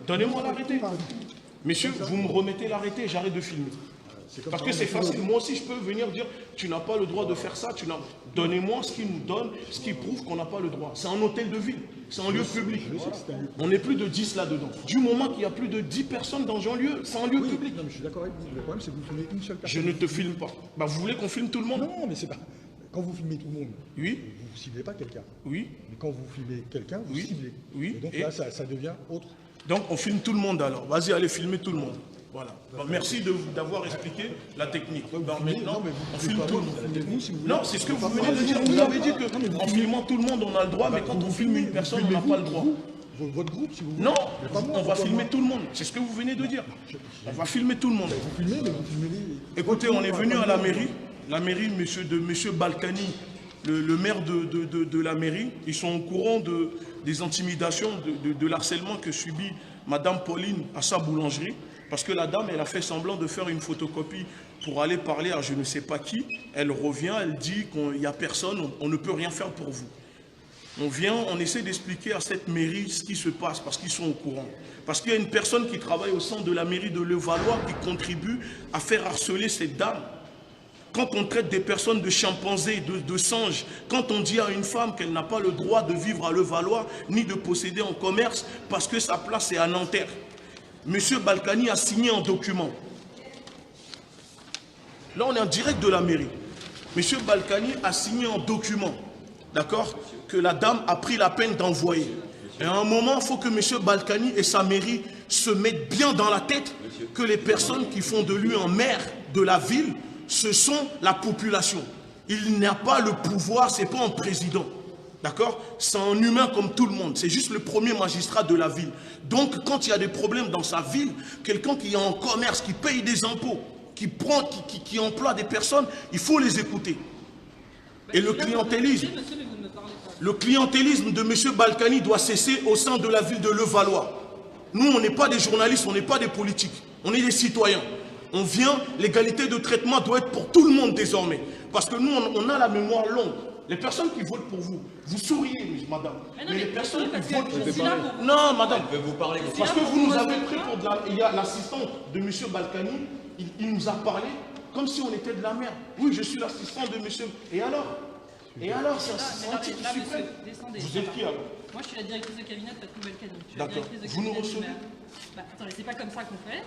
Donnez-moi l'arrêté. Messieurs, vous me remettez l'arrêté, j'arrête de filmer. Parce que c'est facile. Moi aussi, je peux venir dire, tu n'as pas le droit de faire ça. Donnez-moi ce qui nous donne, ce qui prouve qu'on n'a pas le droit. C'est un hôtel de ville. C'est un lieu public. On n'est plus de 10 là-dedans. Du moment qu'il y a plus de 10 personnes dans un lieu, c'est un lieu public. Non, mais je suis d'accord avec vous. Le problème, c'est que vous filmez une seule personne. Je ne te filme pas. Bah, vous voulez qu'on filme tout le monde? Non, mais c'est pas... Quand vous filmez tout le monde, oui, vous ne ciblez pas quelqu'un. Oui. Mais quand vous filmez quelqu'un, vous ciblez. Oui. Et donc là, ça devient autre. Donc on filme tout le monde alors. Vas-y, allez filmer tout le monde. Voilà. Bon, merci d'avoir expliqué la technique. Maintenant, on filme tout le monde. Non, c'est ce que vous venez de dire. Vous avez dit qu'en filmant tout le monde, on a le droit, mais quand on filme une personne, on n'a pas le droit. Votre groupe, si vous voulez. Non, on va filmer tout le monde. C'est ce que vous venez de dire. On va filmer tout le monde. Vous filmez, mais vous filmez... Écoutez, on est venu à la mairie de M. Balkany, le maire de la mairie. Ils sont au courant des intimidations, de l'harcèlement que subit Madame Pauline à sa boulangerie. Parce que la dame, elle a fait semblant de faire une photocopie pour aller parler à je ne sais pas qui. Elle revient, elle dit qu'il n'y a personne, on ne peut rien faire pour vous. On vient, on essaie d'expliquer à cette mairie ce qui se passe, parce qu'ils sont au courant. Parce qu'il y a une personne qui travaille au sein de la mairie de Levallois qui contribue à faire harceler cette dame. Quand on traite des personnes de chimpanzés, de singes, quand on dit à une femme qu'elle n'a pas le droit de vivre à Levallois, ni de posséder en commerce, parce que sa place est à Nanterre. Monsieur Balkany a signé un document. Là, on est en direct de la mairie. Monsieur Balkany a signé un document, d'accord, que la dame a pris la peine d'envoyer. Et à un moment, il faut que monsieur Balkany et sa mairie se mettent bien dans la tête que les personnes qui font de lui un maire de la ville, ce sont la population. Il n'a pas le pouvoir, ce n'est pas un président. D'accord? C'est un humain comme tout le monde. C'est juste le premier magistrat de la ville. Donc, quand il y a des problèmes dans sa ville, quelqu'un qui est en commerce, qui paye des impôts, qui emploie des personnes, il faut les écouter. Et le clientélisme de M. Balkany doit cesser au sein de la ville de Levallois. Nous, on n'est pas des journalistes, on n'est pas des politiques. On est des citoyens. On vient, l'égalité de traitement doit être pour tout le monde désormais. Parce que nous, on a la mémoire longue. Les personnes qui votent pour vous, vous souriez, madame. Mais les personnes qui votent pour vous... Non, madame. Parce que vous nous avez pris pour de la... Il y a l'assistant de M. Balkany, il nous a parlé comme si on était de la merde. Oui, je suis l'assistant de M. Et alors? C'est un titre suprême. Vous êtes qui alors? Moi, je suis la directrice de cabinet de Patrick Balkany. D'accord. Vous nous recevez? Attendez, c'est pas comme ça qu'on fait.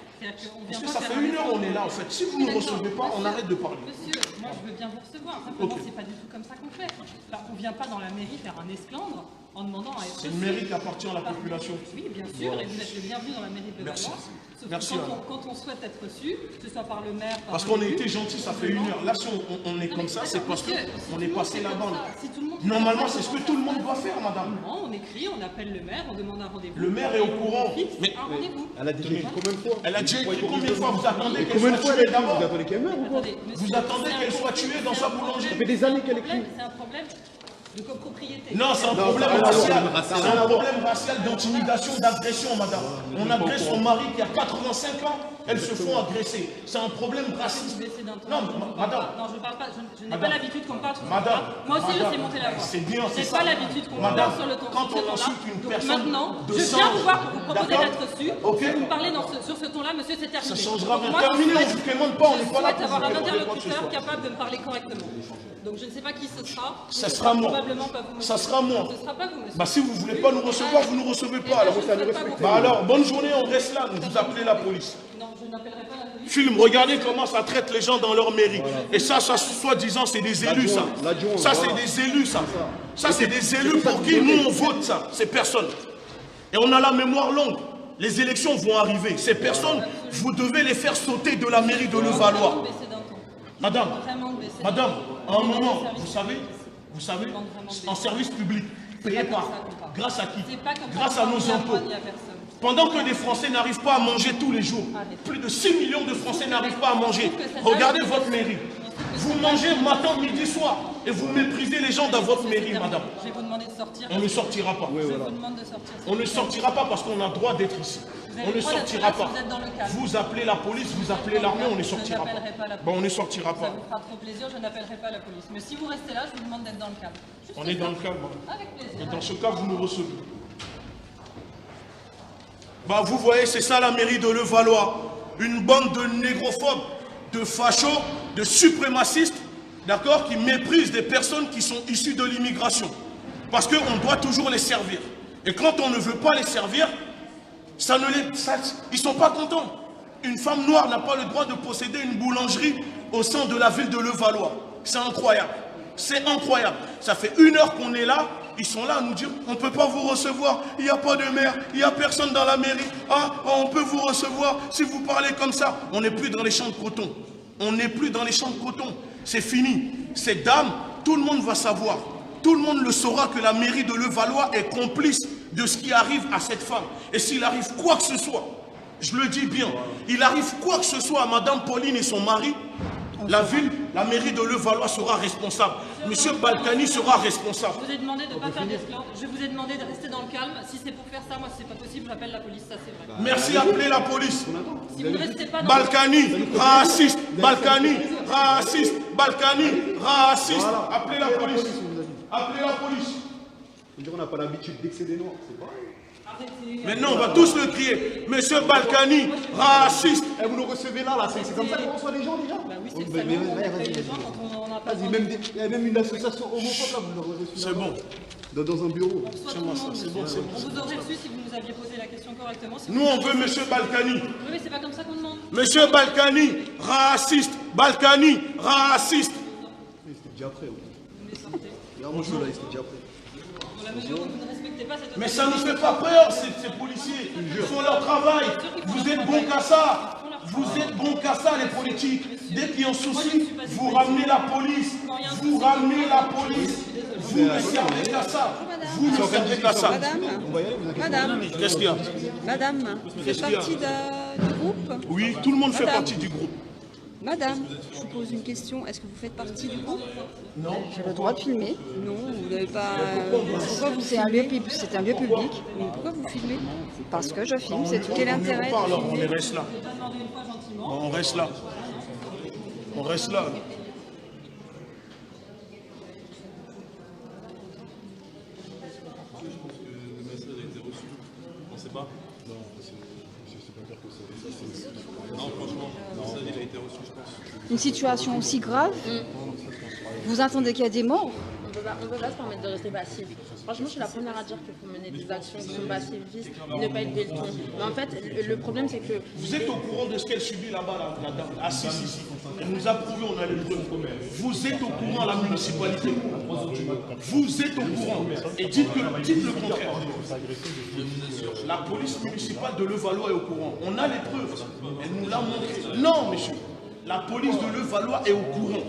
Parce que ça fait une heure on est là en fait. Si vous ne nous recevez pas, on arrête de parler. Monsieur, moi je veux bien vous recevoir. Simplement, c'est pas du tout comme ça qu'on fait. On ne vient pas dans la mairie faire un esclandre en demandant à être... C'est une mairie qui appartient à la population. Oui, bien sûr, et vous êtes le bienvenu dans la mairie de Levallois. Merci. Quand on souhaite être reçu, que ce soit par le maire... Parce qu'on a été gentil, ça fait une heure. Là, si on est comme ça, c'est parce qu'on est passé la bande. Normalement, c'est ce que tout le monde doit faire, madame. Non, on écrit, on appelle le maire, on demande un rendez-vous. Le maire est au courant. Mais un rendez-vous. Elle a déjà écrit combien de fois? Elle a déjà écrit combien de fois? Vous attendez qu'elle soit tuée d'abord? Vous attendez qu'elle meure ou quoi? Vous attendez qu'elle soit tuée dans sa boulangerie? Ça fait des années qu'elle écrit. C'est un problème de copropriété. Non, c'est un problème racial. C'est un problème racial d'intimidation, d'agression, madame. On agresse son mari qui a 85 ans, elles se font agresser. C'est un problème raciste. Non, madame. Non, je ne parle pas, je n'ai pas l'habitude qu'on parle sur ce Madame. Moi aussi, je sais monter la voix. C'est bien, je n'ai pas l'habitude qu'on parle sur le ton. Quand on insulte une personne maintenant, de je viens vous voir pour vous proposer d'être reçu. Ok. Vous me parlez sur ce ton-là, monsieur, c'est terminé. Ça changera rien. Terminé, on ne vous demande pas, on n'est pas là pour avoir un vous demander quoi que ce interlocuteur soit. capable de me parler correctement. Donc je ne sais pas qui ce sera. Ça sera moi. Probablement pas vous, monsieur. Ça sera moi. Ce ne sera pas vous, monsieur. Bah si vous ne voulez pas nous recevoir, vous ne nous recevez pas. Alors, Bah bah alors, bonne journée, on reste là, vous appelez la police. Non, je n'appellerai pas la police. Film, regardez comment ça traite les gens dans leur mairie. Et ça soi-disant, c'est des élus, ça. Ça, c'est des élus, ça. Ça, c'est des élus pour qui nous, on vote, ça. Ces personnes. Et on a la mémoire longue. Les élections vont arriver. Ces personnes, vous devez les faire sauter de la mairie de Levallois. Madame, à un moment, vous savez, en service public, payé par, grâce à qui? Grâce à nos impôts. Pendant que des Français n'arrivent pas à manger tous les jours, plus de 6 millions de Français n'arrivent pas à manger. Regardez votre mairie. Vous mangez matin, midi, soir. Et vous méprisez les gens dans votre mairie, madame. Je vais vous demander de sortir. On ne sortira pas. Je vous demande de sortir. On ne sortira pas parce qu'on a le droit d'être ici. On ne sortira pas. Vous appelez la police, vous appelez l'armée, on ne sortira pas. Bon, on ne sortira pas. Ça vous fera trop plaisir, je n'appellerai pas la police. Mais si vous restez là, je vous demande d'être dans le cadre. On est dans le cadre. Avec plaisir. Et dans ce cas, vous nous recevez. Bah vous voyez, c'est ça la mairie de Levallois. Une bande de négrophobes, de fachos, de suprémacistes, d'accord, qui méprisent des personnes qui sont issues de l'immigration. Parce qu'on doit toujours les servir. Et quand on ne veut pas les servir, ils ne sont pas contents. Une femme noire n'a pas le droit de posséder une boulangerie au sein de la ville de Levallois. C'est incroyable. C'est incroyable. Ça fait 1 heure qu'on est là. Ils sont là à nous dire, on ne peut pas vous recevoir, il n'y a pas de maire, il n'y a personne dans la mairie. Ah, on peut vous recevoir si vous parlez comme ça. On n'est plus dans les champs de coton. On n'est plus dans les champs de coton. C'est fini. Cette dame, tout le monde va savoir. Tout le monde le saura que la mairie de Levallois est complice de ce qui arrive à cette femme. Et s'il arrive quoi que ce soit, je le dis bien, il arrive quoi que ce soit à Madame Pauline et son mari, la ville, la mairie de Levallois sera responsable. Monsieur Balkany sera responsable. Je vous ai demandé de ne pas faire d'esclandre. Je vous ai demandé de rester dans le calme. Si c'est pour faire ça, moi, si c'est pas possible, j'appelle la police, ça c'est vrai. Merci, appelez la police. Si vous ne restez pas dans Balkany, raciste. Balkany, raciste. Balkany, raciste. Appelez la police. Appelez la police. On n'a pas l'habitude d'excéder noirs, c'est pareil. Maintenant, on va tous le crier. Monsieur Balkany, raciste. Et vous nous recevez là, c'est comme ça qu'on reçoit les gens déjà. Bah oui, c'est le salon où on accueille les gens quand on n'a pas Vas-y, il y a même une association homophobe là, vous l'aurez reçu. C'est bon. Dans un bureau. soit tout le monde, monsieur. On vous aurait reçu si vous nous aviez posé la question correctement. Si Nous, on veut Monsieur Balkany. Oui, mais c'est pas comme ça qu'on demande. Monsieur Balkany, raciste. Balkany, raciste. C'était déjà prêt. Vous me les sortez. Bonjour. Là, c'était déjà prêt. Dans la mesure où vous ne respectez pas cette Mais ça ne nous fait pas peur, ces policiers. Ils font leur travail. Vous êtes bons qu'à ça. Vous êtes bons qu'à ça, les politiques. Dès qu'il y a un souci, vous ramenez la police. Vous ramenez la police. Vous ne servez qu'à ça. Vous ne servez qu'à ça. Madame, Qu'est-ce qu'il y a? madame, vous faites partie du groupe? Oui, tout le monde fait Madame. partie du groupe. Madame, je vous pose une question. Est-ce que vous faites partie du groupe? Non. J'ai le droit de filmer. Non, vous n'avez pas. Pourquoi vous c'est un lieu public? C'est un lieu public. Mais pourquoi vous filmez? Parce que je filme. C'est tout. Quel intérêt de Alors, on filmer? reste là. On reste là. On reste là. Une situation aussi grave. Vous entendez qu'il y a des morts? On ne peut pas se permettre de rester passif. Franchement, je suis la première à dire qu'il faut mener des actions qui sont pacifiques et ne pas élever le ton. Mais en fait, le problème, c'est que... Vous êtes au courant de ce qu'elle subit là-bas, la dame? Ah si. Elle nous a prouvé, on a les preuves. Vous êtes au courant, la municipalité. Vous êtes au courant. Et dites le contraire. La police municipale de Levallois est au courant. On a les preuves. Elle nous l'a montré. Non, monsieur. La police de Levallois est au courant.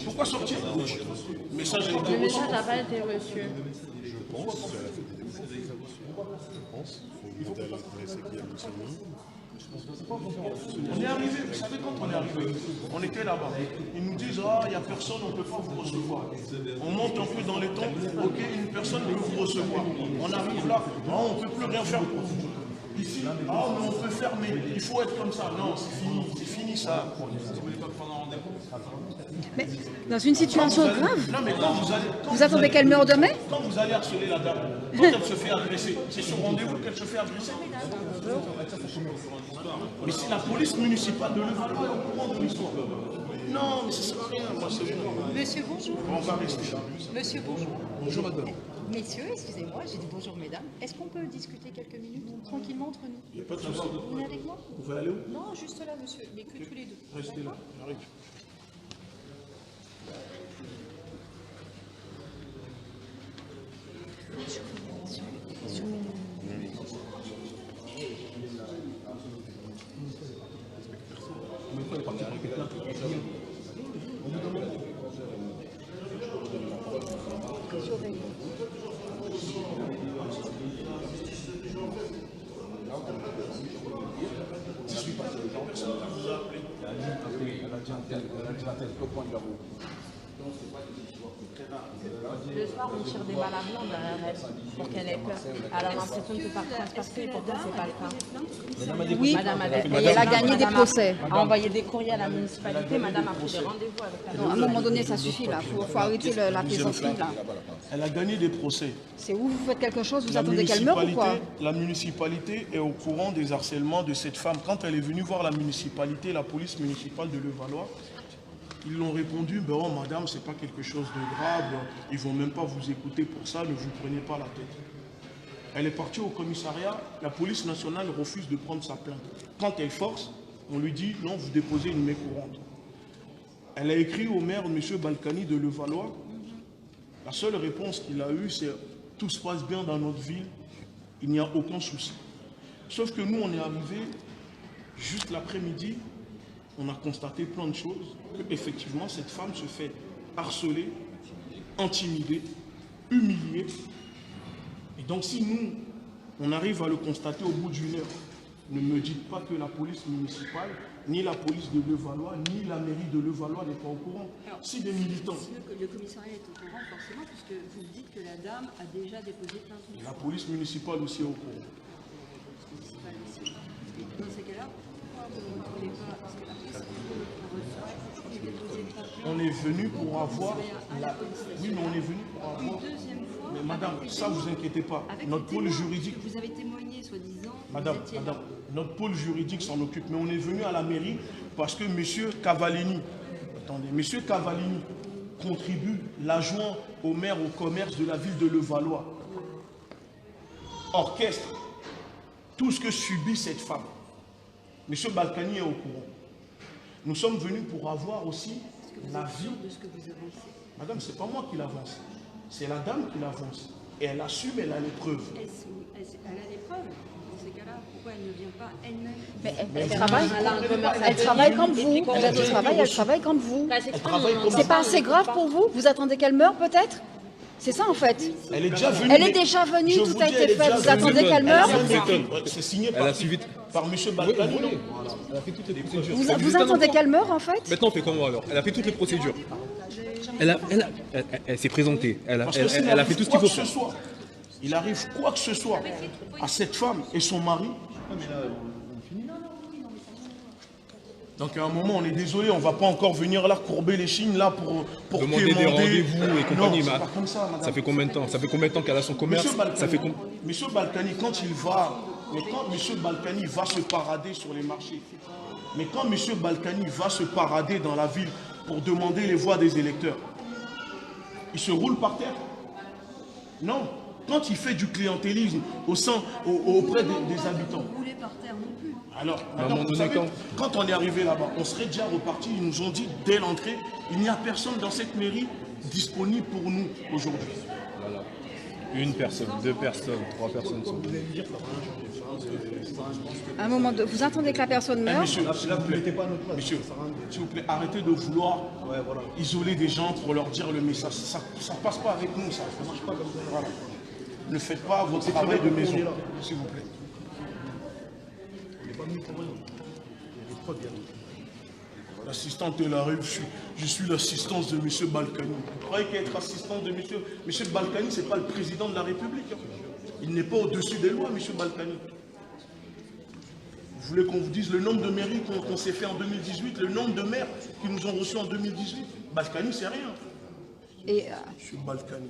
Pourquoi sortir? Message a été Le reçu. message n'a pas été reçu. On est arrivé, vous savez quand on est arrivé, on était là-bas. Ils nous disent, ah, il n'y a personne, on ne peut pas vous recevoir. On monte un peu dans les temps, ok, une personne peut vous recevoir. On arrive là, ah, on ne peut plus rien faire pour vous. Ici, ah, mais on peut faire, mais il faut être comme ça. Non, c'est fini ça. Mais dans une situation grave, Non, mais quand vous attendez qu'elle meure demain? quand vous allez harceler la dame, quand elle se fait agresser, c'est sur rendez-vous qu'elle se fait agresser. Mais c'est la police municipale de Levallois est au courant de l'histoire. Non, mais ça ne sert à rien. Moi, c'est bon. Monsieur, bonjour. On va rester là. Monsieur, bonjour. Bonjour madame. Messieurs, excusez-moi, j'ai dit bonjour mesdames. Est-ce qu'on peut discuter quelques minutes tranquillement entre nous? Il n'y a pas de souci. Vous venez avec moi? Vous pouvez aller où? Non, juste là, monsieur, mais que tous les deux. Restez là, j'arrive. Le soir, on tire des balles à blanc derrière elle pour qu'elle ait peur. Elle a l'impression de pas transporter, pourtant c'est pas le cas. Oui, Madame et elle a gagné des procès. a envoyé des courriers à la municipalité, madame a pris des rendez-vous avec la Non, à un moment donné, ça suffit là. Faut arrêter la plaisanterie là. Elle a gagné des procès. C'est où vous faites quelque chose, vous attendez qu'elle meure ou quoi? La municipalité est au courant des harcèlements de cette femme. Quand elle est venue voir la municipalité, la police municipale de Levallois, ils l'ont répondu, ben oh, madame, c'est pas quelque chose de grave, ils vont même pas vous écouter pour ça, ne vous prenez pas la tête. Elle est partie au commissariat, la police nationale refuse de prendre sa plainte. Quand elle force, on lui dit, non, vous déposez une main courante. Elle a écrit au maire, M. Balkany de Levallois. La seule réponse qu'il a eue, c'est « tout se passe bien dans notre ville, il n'y a aucun souci ». Sauf que nous, on est arrivés juste l'après-midi, on a constaté plein de choses, qu'effectivement, cette femme se fait harceler, intimider, humilier. Et donc, si nous, on arrive à le constater au bout d'une heure, ne me dites pas que la police municipale, ni la police de Levallois, ni la mairie de Levallois n'est pas au courant. Si des militants... Le commissariat est au courant forcément, puisque vous dites que la dame a déjà déposé plainte. Et la police municipale aussi est au courant. Dans ces cas-là, pourquoi vous ne retrouvez pas, parce que après, si vous déposez pas plainte, On est venu pour avoir... Oui, mais on est venu pour avoir... une deuxième fois, Mais madame, ça vous inquiétez pas. avec Notre les pôle témoins, juridique... vous avez témoigné, soi-disant, Madame, vous étiez là. notre pôle juridique s'en occupe. Mais on est venu à la mairie parce que M. Cavallini, attendez, M. Cavallini contribue l'adjoint au maire au commerce de la ville de Levallois. Orchestre tout ce que subit cette femme. M. Balkany est au courant. Nous sommes venus pour avoir aussi la vie. De ce que vous avancez. Madame, c'est pas moi qui l'avance. C'est la dame qui l'avance. Et elle assume, elle a les preuves. Elle a des preuves. Dans ces cas-là, pourquoi elle ne vient pas elle-même? Mais elle travaille comme vous. Vous êtes au travail, elle travaille comme vous. C'est pas assez grave pour vous? Vous attendez qu'elle meure peut-être? C'est ça en fait. Elle est déjà venue. Elle est déjà venue, tout a été fait. Vous attendez qu'elle meure? C'est signé par M. Balkany. Elle a fait toutes les procédures. Vous attendez qu'elle meure en fait? Maintenant, on fait comment alors? Elle a fait toutes les procédures. Elle s'est présentée. Elle a fait tout ce qu'il faut faire. Il arrive quoi que ce soit à cette femme et son mari. Donc à un moment, on est désolé, on ne va pas encore venir là courber les chines là pour demander des rendez-vous et compagnie. Non, c'est pas comme ça, madame. Ça fait combien de temps? Ça fait combien de temps qu'elle a son commerce? Monsieur Balkany, quand il va, mais quand M. Balkany va se parader sur les marchés, mais quand M. Balkany va se parader dans la ville pour demander les voix des électeurs, il se roule par terre? Non. Quand il fait du clientélisme auprès des habitants. Rouler par terre non plus. Alors, madame, vous savez, quand on est arrivé là-bas, on serait déjà reparti. Ils nous ont dit dès l'entrée, il n'y a personne dans cette mairie disponible pour nous aujourd'hui. Voilà. Une personne, deux personnes, trois personnes sont venues. À un moment de... Vous attendez que la personne meure? Monsieur, s'il vous plaît, arrêtez de vouloir isoler des gens pour leur dire le message. Ça ne passe pas avec nous, ça ne marche pas comme ça. Voilà. Ne faites pas votre travail de maison, s'il vous plaît. L'assistante elle arrive, je suis l'assistance de M. Balkany. Vous croyez qu'être assistant de M. Balkany, ce n'est pas le président de la République. Hein. Il n'est pas au-dessus des lois, M. Balkany. Vous voulez qu'on vous dise le nombre de mairies qu'on s'est fait en 2018, le nombre de maires qui nous ont reçus en 2018? Balkany, c'est rien. Et M. Balkany.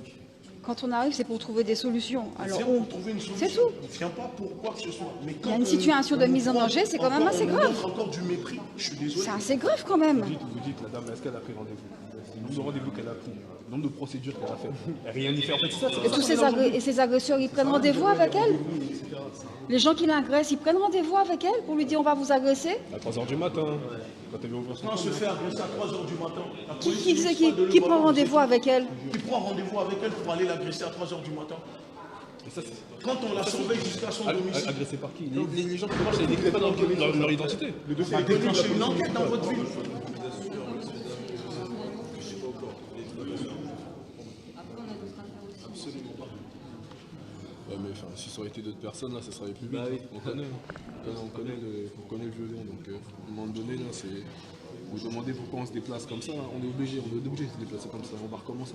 quand on arrive, c'est pour trouver des solutions. Alors, pour trouver une solution. c'est tout. On ne vient pas pour quoi que ce soit. Mais quand, il y a une situation de mise en danger, c'est quand même assez grave. On montre encore du mépris. Je suis désolé. C'est assez grave quand même. Vous dites, la dame, est-ce qu'elle a pris rendez-vous? Le nombre de rendez-vous qu'elle a pris, le nombre de procédures qu'elle a fait. Rien n'y fait. En fait, c'est ça. Et tous ces agresseurs, ils prennent rendez-vous avec elle? Les gens qui l'agressent, ils prennent rendez-vous avec elle pour lui dire on va vous agresser? À 3h du matin, quand elle veut ouvrir son Quand on se fait agresser à 3h du matin, la police Qui municipale de prend Levallois, rendez-vous avec elle? Qui prend rendez-vous avec elle pour aller l'agresser à 3h du matin? Quand on la surveille jusqu'à son domicile. Agressé par qui? Les gens qui marchent, ils n'écrivent pas dans leur identité. Le dossier On va déclencher une enquête dans votre ville. Enfin, si ça aurait été d'autres personnes, là, ça serait plus vite. Bah oui. On connaît le violon, donc à un moment donné, là, c'est... Vous demandez pourquoi on se déplace comme ça, on est obligé de se déplacer comme ça. On va recommencer,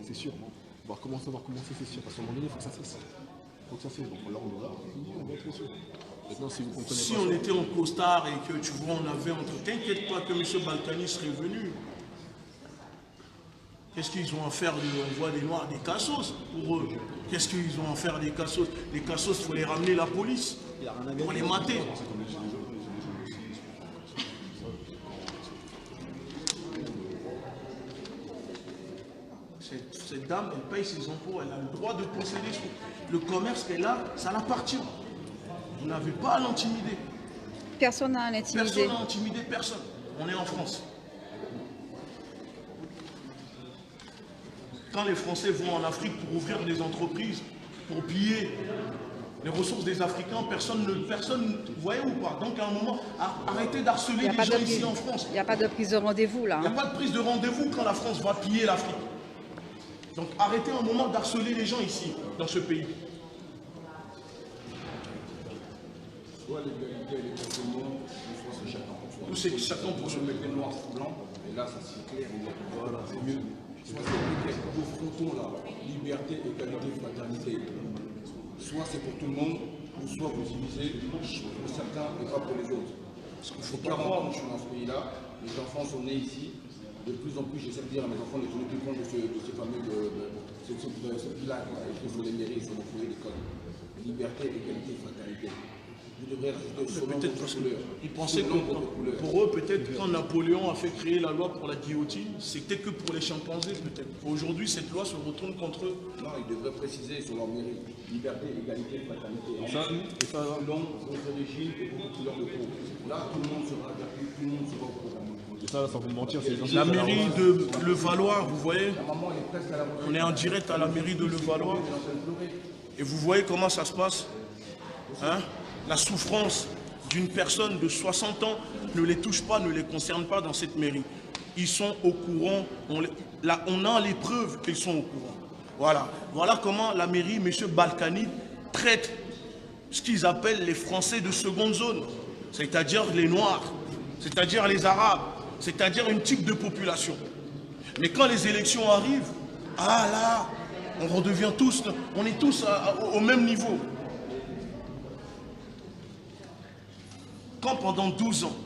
c'est sûr. On va recommencer, c'est sûr. Parce qu'à un moment donné, il faut que ça cesse. Donc là, on est là, on va être sûr. Maintenant, si vous comprenez Si pas on ça, était en costard et que tu vois, on avait entre... T'inquiète pas que M. Balkany serait venu. Qu'est-ce qu'ils ont à faire on voit des noirs, des cassos pour eux. Qu'est-ce qu'ils ont à faire des cassos? Les cassos, il faut les ramener la police pour les mater. Cette dame, elle paye ses impôts, elle a le droit de posséder le commerce qu'elle a, ça l'appartient. Vous n'avez pas à l'intimider. Personne n'a à l'intimider. Personne n'a intimidé personne. On est en France. Quand les Français vont en Afrique pour ouvrir des entreprises, pour piller les ressources des Africains, personne, vous voyez ou pas? Donc à un moment, arrêtez d'harceler les gens ici en France. Il n'y a pas de prise de rendez-vous là. Il n'y a pas de prise de rendez-vous quand la France va piller l'Afrique. Donc arrêtez un moment d'harceler les gens ici, dans ce pays. Soit l'égalité et l'équilibre, soit c'est chacun pour soi. Ou c'est chacun pour Je soi. mettais noir sur blanc, et là ça c'est clair, voilà, c'est mieux. Soit c'est clair, nous frontons là, liberté, égalité, fraternité. Soit c'est pour tout le monde, ou soit vous divisez pour certains et pas pour les autres. Parce qu'il faut 40 ans que je suis dans ce pays-là, les enfants sont nés ici. De plus en plus, j'essaie de dire à mes enfants de tenir plus compte de ces fameux ce village écrit sur les mairies, sur nos foyers d'école. Liberté, égalité, fraternité. Vous devrez rajouter selon votre couleur. Ils pensaient que pour eux, peut-être quand Napoléon a fait créer la loi pour la guillotine, c'était que pour les chimpanzés peut-être. Aujourd'hui, cette loi se retourne contre eux. Non, ils devraient préciser sur leur mairie. Liberté, égalité, fraternité. ça, selon votre origine et votre couleur de peau. Là, tout le monde sera averti, tout le monde sera au courant. et ça, sans vous mentir, c'est gentil. La mairie de Levallois, vous voyez, La maman, elle est presque à la retraite. on est en direct à la mairie de Levallois. Et vous voyez comment ça se passe, hein? La souffrance d'une personne de 60 ans ne les touche pas, ne les concerne pas dans cette mairie. Ils sont au courant, on a les preuves qu'ils sont au courant. Voilà comment la mairie, M. Balkany, traite ce qu'ils appellent les Français de seconde zone, c'est-à-dire les Noirs, c'est-à-dire les Arabes, c'est-à-dire une type de population. Mais quand les élections arrivent, ah là, on redevient tous, on est tous au même niveau. Quand pendant 12 ans,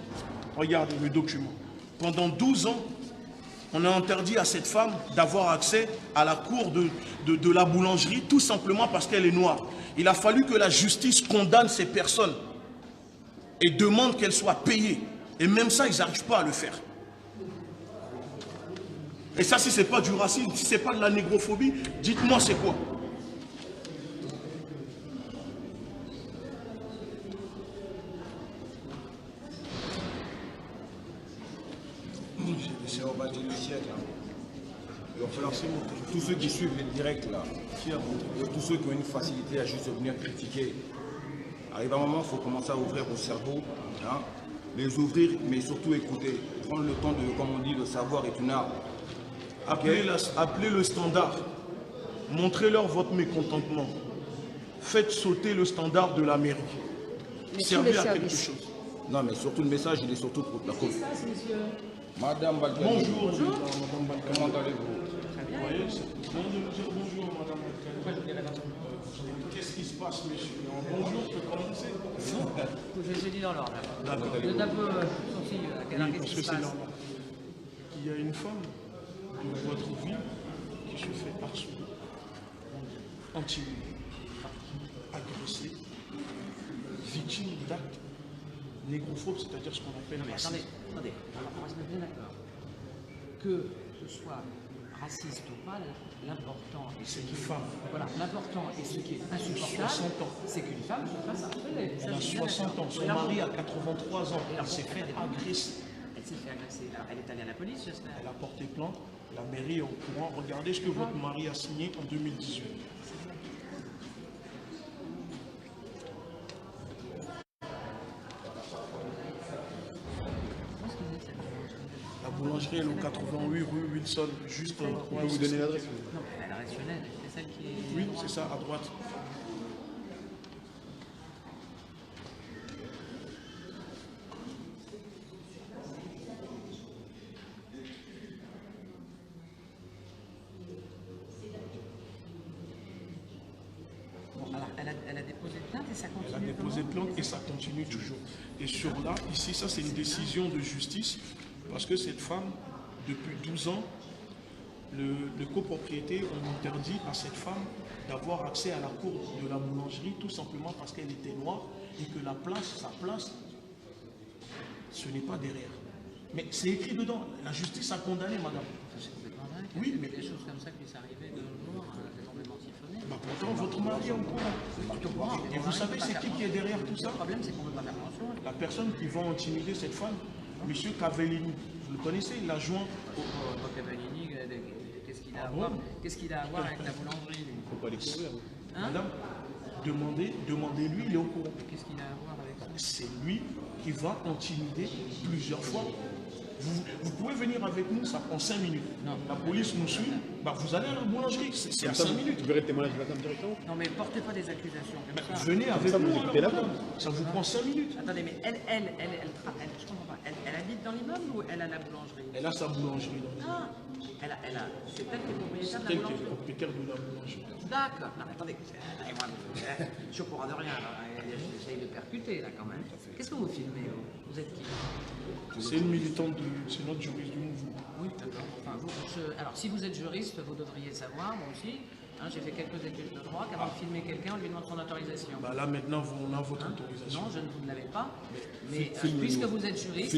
regardez le document, pendant 12 ans, on a interdit à cette femme d'avoir accès à la cour de la boulangerie, tout simplement parce qu'elle est noire. Il a fallu que la justice condamne ces personnes et demande qu'elles soient payées. Et même ça, ils n'arrivent pas à le faire. Et ça, si ce n'est pas du racisme, si ce n'est pas de la négrophobie, dites-moi c'est quoi? C'est au bâti du siècle. Il va falloir tous ceux qui suivent les directs là, et tous ceux qui ont une facilité à juste venir critiquer. Arrive un moment, il faut commencer à ouvrir vos cerveaux, hein, les ouvrir, mais surtout écouter. Prendre le temps de, comme on dit, le savoir est une arme. Appelez le standard. Montrez-leur votre mécontentement. Faites sauter le standard de la mairie. Servez à quelque chose. Non, mais surtout le message, il est surtout pour la cause. Madame Balkany. Bonjour. Comment allez-vous? Vous voyez, c'est bien de nous dire bonjour, Madame Balkany. Qu'est-ce qui se passe, monsieur? Bonjour, je peux commencer? Je dis dans l'ordre. D'accord. Vous êtes un peu sourcil. Oui, parce que c'est normal. Il y a une femme de votre ville qui se fait harceler, intimider, agresser, victime d'actes négrophobes, c'est-à-dire ce qu'on appelle racisme. Attendez, on va se mettre bien d'accord. Que ce soit raciste ou pas, l'important est C'est une femme. Voilà, l'important et ce qui est insupportable, 60 ans. c'est qu'une femme se fasse harceler. Elle a 60 ans, son mari a 83 ans, elle s'est fait agresser. Elle s'est fait agresser. Alors, elle est allée à la police, j'espère. Elle a porté plainte, la mairie est au courant. Regardez ce que votre mari a signé en 2018. La boulangerie est au 88 rue Wilson, juste en On peut vous donner l'adresse? Non, la rédactionnelle, c'est celle qui est... Oui, c'est ça, à droite. plainte et ça Elle a continue. déposé comment plainte et ça continue toujours. Et sur là, ici, ça c'est une décision de justice, parce que cette femme, depuis 12 ans, le copropriété ont interdit à cette femme d'avoir accès à la cour de la boulangerie, tout simplement parce qu'elle était noire et que la place, sa place, ce n'est pas derrière. Mais c'est écrit dedans, la justice a condamné, madame. C'est complètement dingue. Oui, Mais mais des choses comme ça qui s'arrivaient de nos jours, c'est complètement siphonné. bah pourtant, votre mari est au courant. Et vous savez, c'est qui est derrière tout ça? Le problème, c'est qu'on ne peut pas faire attention. La personne qui va intimider cette femme, M. Cavellini, vous le connaissez, l'adjoint. Cavallini, qu'est-ce qu'il a à voir avec la boulangerie, lui? Faut pas les couvrir. Hein? Madame, demandez-lui, il est au courant. Qu'est-ce qu'il a à voir avec ça? C'est lui qui va intimider plusieurs fois. Vous pouvez venir avec nous, ça prend 5 minutes. Non. La police nous suit, bah vous allez à la boulangerie, c'est à 5 minutes. Vous verrez le témoignage de la dame directement. Non, mais portez pas des accusations comme ça. Venez avec ça, vous nous, écoutez alors, la madame. Ça vous prend 5 minutes. Attendez, mais je comprends pas. Elle habite dans l'immeuble ou elle a la boulangerie? Elle a sa boulangerie. Ah, c'est elle qui est propriétaire de la Elle qui est boulangerie. propriétaire de la boulangerie. D'accord. Non, mais attendez, je suis au courant de rien, alors, j'essaye de percuter là quand même. Qu'est-ce que vous filmez, vous êtes qui? C'est une militante, c'est notre juriste du mouvement. Oui, d'accord. Enfin, alors, si vous êtes juriste, vous devriez savoir, moi aussi. Hein, j'ai fait quelques études de droit. Qu'avant de filmer quelqu'un, on lui demande son autorisation. Bah là maintenant, on a votre autorisation. Non, je ne vous l'avais pas. Mais puisque vous êtes juriste,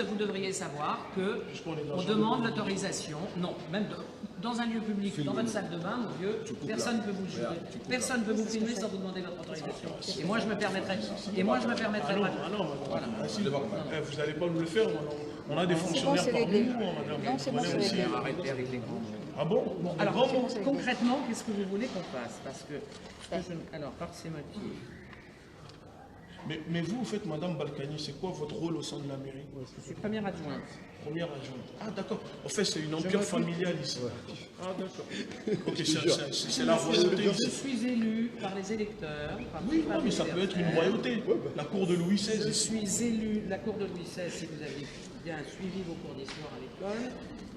vous devriez savoir que on demande l'autorisation. Non, même dans un lieu public, dans votre salle de bain, mon vieux, personne ne peut vous jurer. Personne ne peut vous filmer sans vous demander votre autorisation. Et moi, je me permettrai. pas. Ah non, madame. Ah, si. Vous n'allez pas nous le faire, madame. On a des fonctionnaires c'est parmi réglé. nous, madame. Non, c'est bon, Prenez c'est aussi. réglé. Arrêtez avec les grands. Ah bon? Alors, Bon. concrètement, qu'est-ce que vous voulez qu'on fasse? Parce que, alors, par ces motifs. Mais vous, en fait, madame Balkany, c'est quoi votre rôle au sein de la mairie? Je suis première adjointe. Première adjointe. Ah d'accord. En fait, c'est une empire familiale ici. Ah d'accord. Ok, c'est la royauté Je ici. suis élu par les électeurs. Oui, non, mais ça peut être une royauté. La cour de Louis XVI Je ici. suis élu, la cour de Louis XVI, si vous aviez bien suivi vos cours d'histoire à l'école,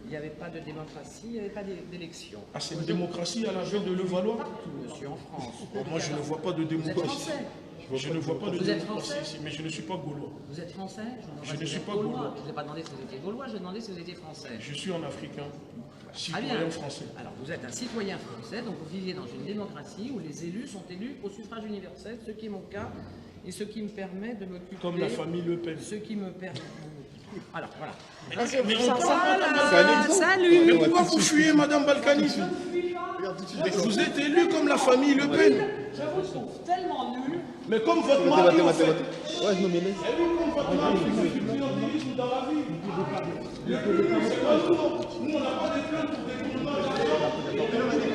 il n'y avait pas de démocratie, il n'y avait pas d'élection. Ah, c'est une démocratie à la veille de Levallois? Partout, monsieur, en France. Moi, je ne vois pas de Vous êtes démocratie. français? Je ne vois pas de Vous êtes démocratie français? ici, mais je ne suis pas gaulois. Vous êtes français? Je ne suis pas gaulois. gaulois. Je ne vous ai pas demandé si vous étiez gaulois, je demandé si vous étiez français. Je suis un Africain, Ah citoyen bien. français. Alors vous êtes un citoyen français, donc vous vivez dans une démocratie où les élus sont élus au suffrage universel, ce qui est mon cas, et ce qui me permet de m'occuper... Comme la famille Le Pen. Ce qui me permet... Alors voilà. Vas-y, Mais ça, on ça- Salut. Mais pourquoi vous fuyez, madame Balkany? Vous êtes élu comme la famille Le Pen. Je vous trouve tellement nul. Mais comme votre mari, en fait. Ouais, je me mêle. Eh oui, comme votre mari, il fait du clientélisme dans la vie. Le public, c'est pas nous. Nous, on n'a pas des plaintes pour des condamnations.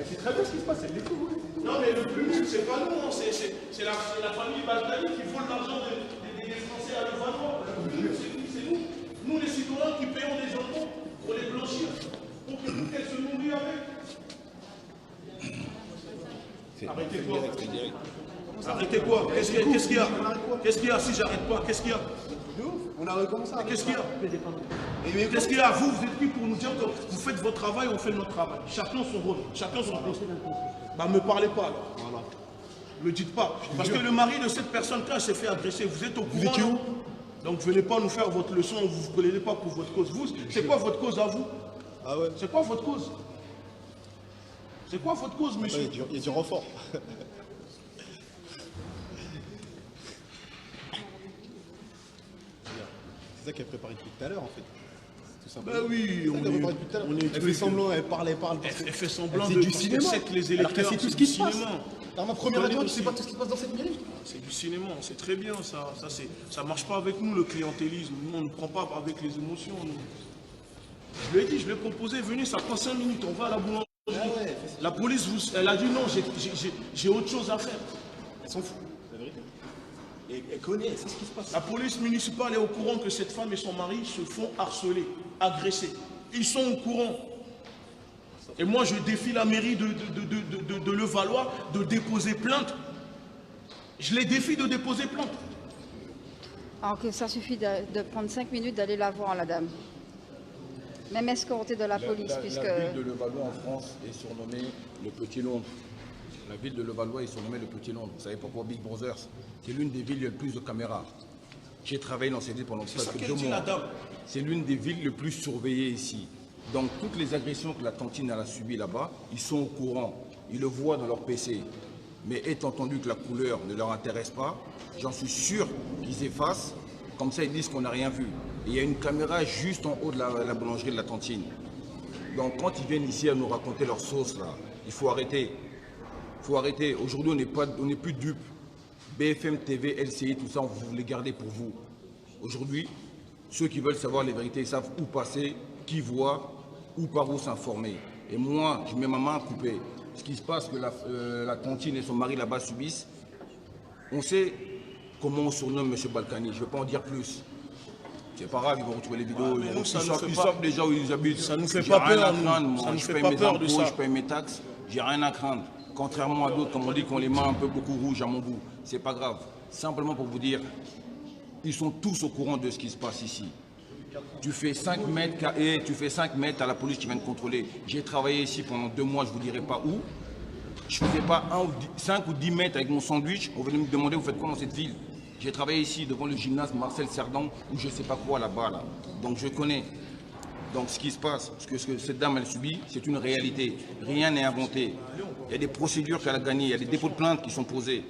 C'est très bien ce qui se passe, elle découvre. Non, mais le public, c'est pas nous. Hein. C'est la famille Balkany qui vole l'argent des Français à Levallois. Le public, c'est nous. Nous, les citoyens qui payons des impôts pour les blanchir, pour qu'elles se nourrissent avec. Arrêtez quoi? Arrêtez quoi? Qu'est-ce qu'il y a? Qu'est-ce qu'il y a si j'arrête pas? Qu'est-ce qu'il y a? On a recommencé. Qu'est-ce qu'il y a? Qu'est-ce qu'il y a? Vous êtes qui pour nous dire que vous faites votre travail, on fait notre travail. Chacun son rôle, chacun son rôle. Bah me parlez pas alors. Voilà. Me dites pas. Parce que le mari de cette personne-là s'est fait agresser. Vous êtes au courant, non? Donc venez pas nous faire votre leçon, vous ne vous plaidez pas pour votre cause. Vous, c'est quoi votre cause à vous? Ah ouais. C'est quoi votre cause? C'est quoi votre cause, monsieur? Il y a du renfort. C'est ça qu'elle préparait depuis tout à l'heure en fait. Tout simplement. Bah oui, elle fait semblant, elle parle. Elle fait semblant c'est de du parce cinéma. qu'elle sait que les électeurs, C'est tout c'est ce du qui se passe. cinéma. Alors ma première adjointe, tu sais pas tout ce qui se passe dans cette mairie? C'est du cinéma, c'est très bien ça. Ça marche pas avec nous le clientélisme. Nous on ne prend pas avec les émotions. Nous. Je lui ai dit, je lui ai proposé, venez, ça prend 5 minutes, on va à la boulangerie. La police, elle a dit non, j'ai autre chose à faire. Elle s'en fout, la vérité. Et elle connaît, elle sait ce qui se passe. La police municipale est au courant que cette femme et son mari se font harceler, agresser. Ils sont au courant. Et moi, je défie la mairie de Levallois de déposer plainte. Je les défie de déposer plainte. Alors que ça suffit de prendre 5 minutes d'aller la voir, la dame. Même escorté de la police, puisque... La ville de Levallois en France est surnommée le Petit Londres. La ville de Levallois est surnommée le Petit Londres. Vous savez pourquoi? Big Brothers. C'est l'une des villes où il y a le plus de caméras. J'ai travaillé dans cette ville pendant presque 2 mois. C'est l'une des villes les plus surveillées ici. Donc toutes les agressions que la Tantine a subies là-bas, ils sont au courant. Ils le voient dans leur PC. Mais étant entendu que la couleur ne leur intéresse pas, j'en suis sûr qu'ils effacent. Comme ça, ils disent qu'on n'a rien vu. Et il y a une caméra juste en haut de la boulangerie de la Tantine. Donc quand ils viennent ici à nous raconter leur sauce, là, il faut arrêter. Il faut arrêter. Aujourd'hui, on n'est plus dupes. BFM TV, LCI, tout ça, vous les gardez pour vous. Aujourd'hui, ceux qui veulent savoir les vérités, ils savent où passer, qui voit, ou par où s'informer. Et moi, je mets ma main à couper. Ce qui se passe, que la Tantine et son mari là-bas subissent, on sait comment on surnomme M. Balkany. Je ne vais pas en dire plus. C'est pas grave, ils vont retrouver les vidéos. Ils savent déjà où ils habitent. Ça nous fait pas peur. Je paye mes impôts, je paye mes taxes. J'ai rien à craindre. Contrairement à d'autres, comme on dit, qui ont les mains un peu beaucoup rouges à mon bout. C'est pas grave. Simplement pour vous dire, ils sont tous au courant de ce qui se passe ici. Tu fais 5 mètres et tu fais 5 mètres à la police qui vient te contrôler. J'ai travaillé ici pendant 2 mois, je ne vous dirai pas où. Je ne faisais pas 5 ou 10 mètres avec mon sandwich. On venait me demander, vous faites quoi dans cette ville? J'ai travaillé ici devant le gymnase Marcel Cerdan, ou je ne sais pas quoi là-bas. Là. Donc je connais. Donc ce qui se passe, ce que cette dame elle subit, c'est une réalité. Rien n'est inventé. Il y a des procédures qu'elle a gagnées, il y a des dépôts de plainte qui sont posés.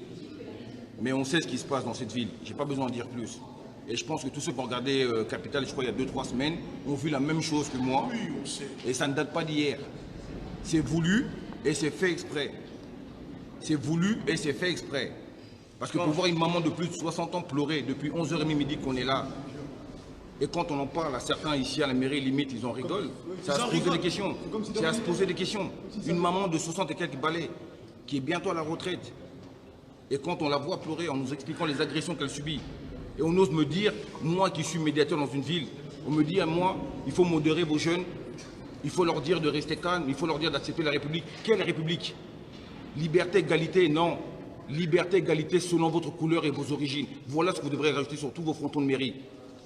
Mais on sait ce qui se passe dans cette ville. Je n'ai pas besoin de dire plus. Et je pense que tous ceux qui ont regardé Capital, je crois il y a 2-3 semaines, ont vu la même chose que moi. Oui, on sait. Et ça ne date pas d'hier. C'est voulu et c'est fait exprès. C'est voulu et c'est fait exprès. Parce que pour voir une maman de plus de 60 ans pleurer depuis 11h30 midi qu'on est là, et quand on en parle à certains ici à la mairie, limite, ils en rigolent. C'est à se poser des questions. C'est à se poser des questions. Une maman de 60 et quelques balais, qui est bientôt à la retraite, et quand on la voit pleurer en nous expliquant les agressions qu'elle subit, et on ose me dire, moi qui suis médiateur dans une ville, on me dit à moi, il faut modérer vos jeunes, il faut leur dire de rester calme, il faut leur dire d'accepter la République. Quelle République? Liberté, égalité, non. Liberté, égalité selon votre couleur et vos origines. Voilà ce que vous devrez rajouter sur tous vos frontons de mairie.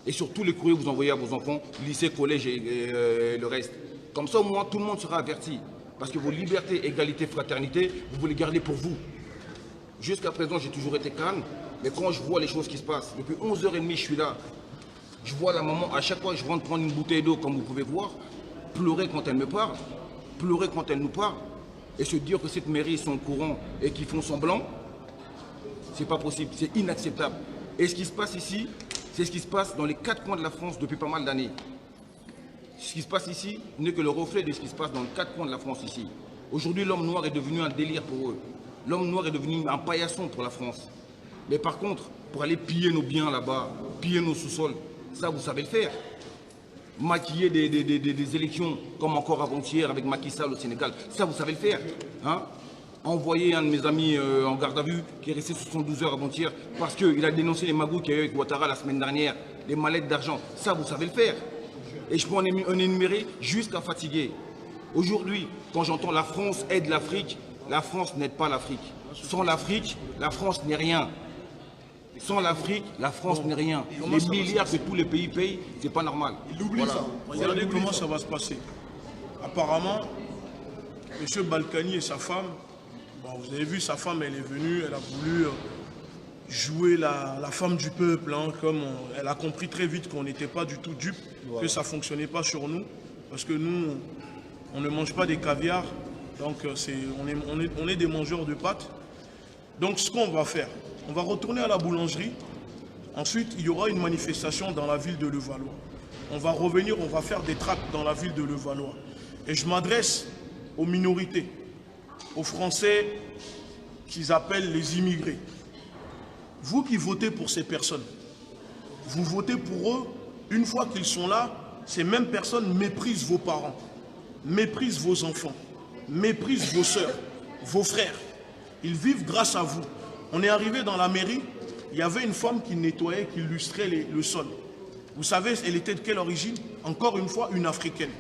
Et sur tous les courriers que vous envoyez à vos enfants, lycée, collège et le reste. Comme ça, au moins, tout le monde sera averti. Parce que vos libertés, égalité, fraternité, vous voulez garder pour vous. Jusqu'à présent, j'ai toujours été calme. Mais quand je vois les choses qui se passent, depuis 11h30, je suis là. Je vois la maman, à chaque fois que je rentre prendre une bouteille d'eau, comme vous pouvez voir, pleurer quand elle me parle, pleurer quand elle nous parle, et se dire que cette mairie sont au courant et qu'ils font semblant, c'est pas possible, c'est inacceptable. Et ce qui se passe ici, c'est ce qui se passe dans les 4 coins de la France depuis pas mal d'années. Ce qui se passe ici n'est que le reflet de ce qui se passe dans les 4 coins de la France ici. Aujourd'hui, l'homme noir est devenu un délire pour eux. L'homme noir est devenu un paillasson pour la France. Mais par contre, pour aller piller nos biens là-bas, piller nos sous-sols, ça vous savez le faire. Maquiller des élections comme encore avant-hier avec Macky Sall au Sénégal, ça vous savez le faire. Hein? Envoyer un de mes amis en garde à vue qui est resté 72 heures avant-hier parce qu'il a dénoncé les magouilles qu'il y a eu avec Ouattara la semaine dernière, les mallettes d'argent, ça vous savez le faire. Et je peux en énumérer jusqu'à fatiguer. Aujourd'hui, quand j'entends la France aide l'Afrique, la France n'aide pas l'Afrique. Sans l'Afrique, la France n'est rien. Sans l'Afrique, la France n'est rien. Les milliards que tous les pays payent, c'est pas normal. Il oublie ça. Regardez comment ça va se passer. Apparemment, M. Balkany et sa femme, bon, vous avez vu, sa femme, elle est venue, elle a voulu jouer la femme du peuple, hein, elle a compris très vite qu'on n'était pas du tout dupes, que ça ne fonctionnait pas sur nous, parce que nous, on ne mange pas des caviars, donc on est des mangeurs de pâtes. Donc ce qu'on va faire, on va retourner à la boulangerie. Ensuite, il y aura une manifestation dans la ville de Levallois. On va revenir, on va faire des tracts dans la ville de Levallois. Et je m'adresse aux minorités, aux Français qu'ils appellent les immigrés. Vous qui votez pour ces personnes, vous votez pour eux, une fois qu'ils sont là, ces mêmes personnes méprisent vos parents, méprisent vos enfants, méprisent vos sœurs, vos frères. Ils vivent grâce à vous. On est arrivé dans la mairie, il y avait une femme qui nettoyait, qui lustrait le sol. Vous savez, elle était de quelle origine? Encore une fois, une africaine.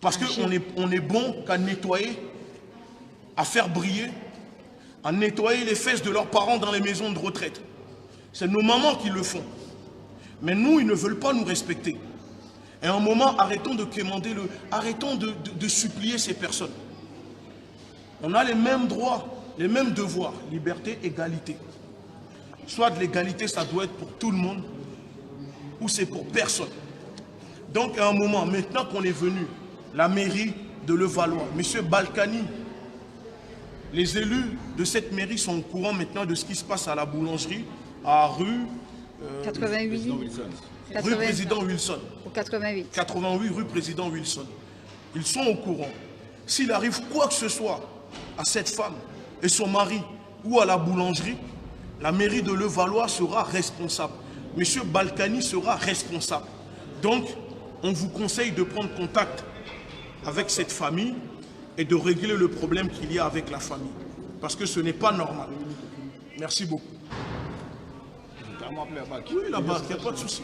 Parce qu'on est bon qu'à nettoyer, à faire briller, à nettoyer les fesses de leurs parents dans les maisons de retraite. C'est nos mamans qui le font. Mais nous, ils ne veulent pas nous respecter. Et à un moment, arrêtons de quémander arrêtons de supplier ces personnes. On a les mêmes droits, les mêmes devoirs, liberté, égalité. Soit de l'égalité, ça doit être pour tout le monde, ou c'est pour personne. Donc à un moment, maintenant qu'on est venu, la mairie de Levallois, M. Balkany, les élus de cette mairie sont au courant maintenant de ce qui se passe à la boulangerie, à rue 88. Rue Président Wilson. Au 88. 88 rue Président Wilson. Ils sont au courant. S'il arrive quoi que ce soit à cette femme et son mari ou à la boulangerie, la mairie de Levallois sera responsable. Monsieur Balkany sera responsable. Donc, on vous conseille de prendre contact avec cette famille et de régler le problème qu'il y a avec la famille. Parce que ce n'est pas normal. Merci beaucoup. Oui, la BAC, il n'y a pas de souci.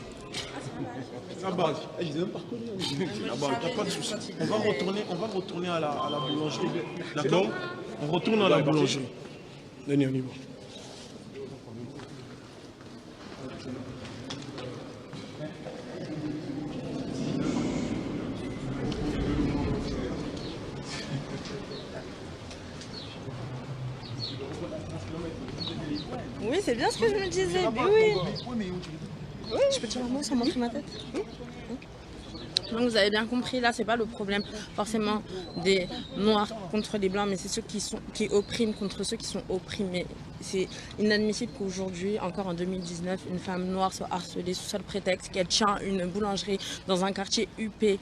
La BAC. Il n'y a pas de souci. On va retourner à la boulangerie. D'accord? On retourne à la boulangerie. Venez, on y va. Oui, c'est bien ce que je me disais. Mais oui. Je peux te dire un mot sans montrer ma tête? Donc vous avez bien compris, là c'est pas le problème forcément des noirs contre les blancs, mais c'est ceux qui oppriment contre ceux qui sont opprimés. C'est inadmissible qu'aujourd'hui, encore en 2019, une femme noire soit harcelée sous seul prétexte qu'elle tient une boulangerie dans un quartier UP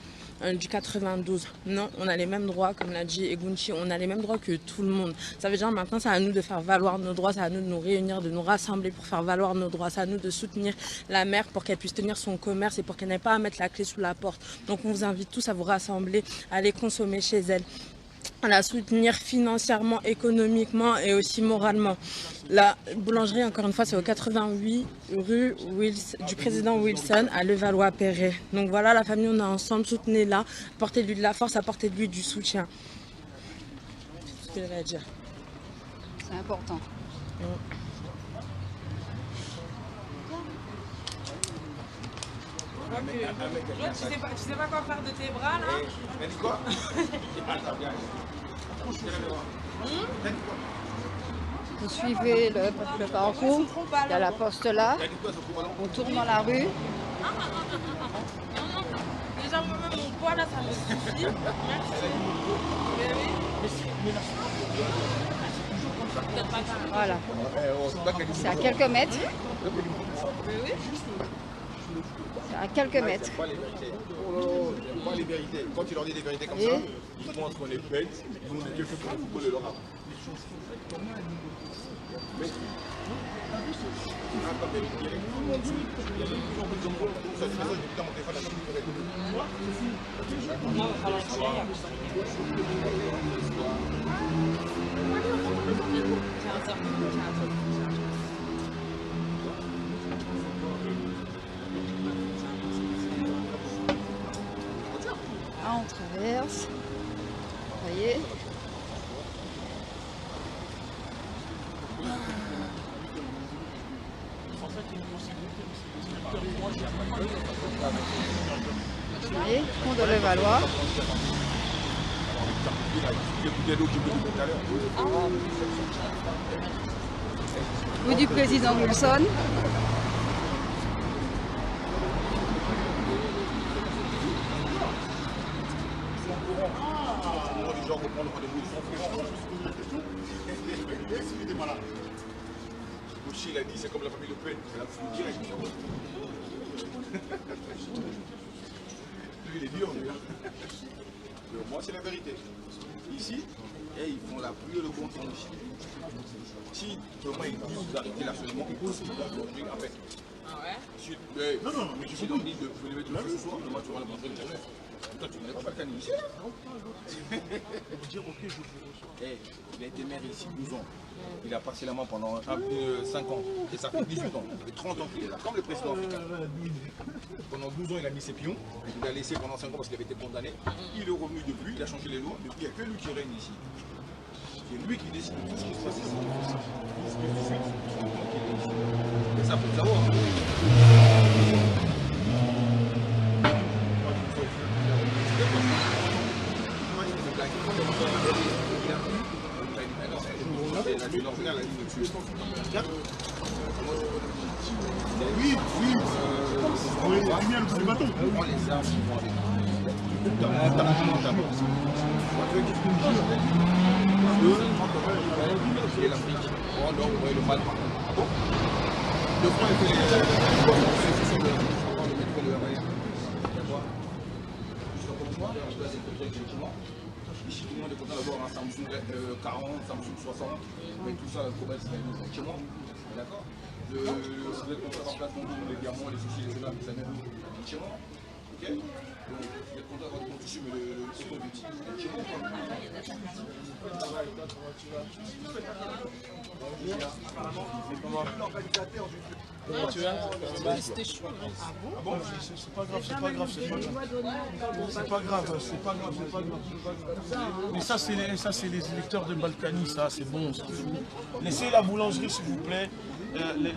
du 92. Non, on a les mêmes droits, comme l'a dit Egunchi, on a les mêmes droits que tout le monde. Ça veut dire maintenant c'est à nous de faire valoir nos droits, c'est à nous de nous réunir, de nous rassembler pour faire valoir nos droits, c'est à nous de soutenir la mère pour qu'elle puisse tenir son commerce et pour qu'elle n'ait pas à mettre la clé sous la porte. Donc on vous invite tous à vous rassembler, à aller consommer chez elle, à la soutenir financièrement, économiquement et aussi moralement. La boulangerie, encore une fois, c'est au 88 rue du président Wilson à Levallois-Perret. Donc voilà, la famille, on est ensemble, soutenez-la, apportez-lui de la force, apportez-lui du soutien. C'est ce que j'avais à dire. C'est important. Tu sais pas quoi faire de tes bras là? Elle dit quoi? Vous suivez le parcours, il y a la poste là, on tourne dans la rue. Déjà moi-même mon poids là ça me suffit. Merci. Voilà. C'est à quelques mètres. C'est à quelques mètres. Pas les vérités. Quand tu leur dis des vérités comme ça, ils pensent qu'on est bêtes, ils vont dire que le football est leur art. Mais Là, on traverse. Vous voyez? Vous voyez, pont de Levallois. Rue du président Wilson. Il a dit c'est comme la famille Le Pen, c'est la foule directe. Lui il est dur, lui. Mais au moins c'est la vérité. Ici, ils font la pluie et le bon temps ici. Si comment ils disent d'arrêter l'harcèlement, ils posent en fait. Ah ouais? Non, mais je suis dans l'île de lever tout le feu ce soir, moi tu vas le montrer internet. Toi tu ne connais pas Balkany ici là? Vous dire ok je vous reçois. Il a été maire ici 12 ans. Il a passé la main pendant 5 ans. Et ça fait 18 ans. Ça fait 30 ans qu'il est là. Comme le président africain. Pendant 12 ans il a mis ses pions. Il a laissé pendant 5 ans parce qu'il avait été condamné. Il est revenu depuis, il a changé les lois. Depuis il n'y a que lui qui règne ici. C'est lui qui décide de tout ce qui se passe ici. Et ça faut le savoir. de leur venir à la ligne de tuer. Oui, oui. On est lumière du bâton. On les armes qui vont avec nous. Et l'Afrique, on doit envoyer le mal partout. Ah bon? Le front est fait ici, tout le monde est content d'avoir un Samsung 40, Samsung 60, mais tout ça, le problème, c'est chez moi. D'accord? Vous êtes content d'avoir place les diamants, les soucis, les cela, ça vient chez moi. Ok? Donc, vous êtes content d'avoir des tissus, mais le second du tissu, c'est chez moi. Tu vas Ah bon? C'est pas grave, c'est pas grave, c'est pas grave. C'est pas grave, c'est pas grave, c'est pas grave. Mais ça, c'est les électeurs de Balkany, ça, c'est bon. Laissez la boulangerie, s'il vous plaît.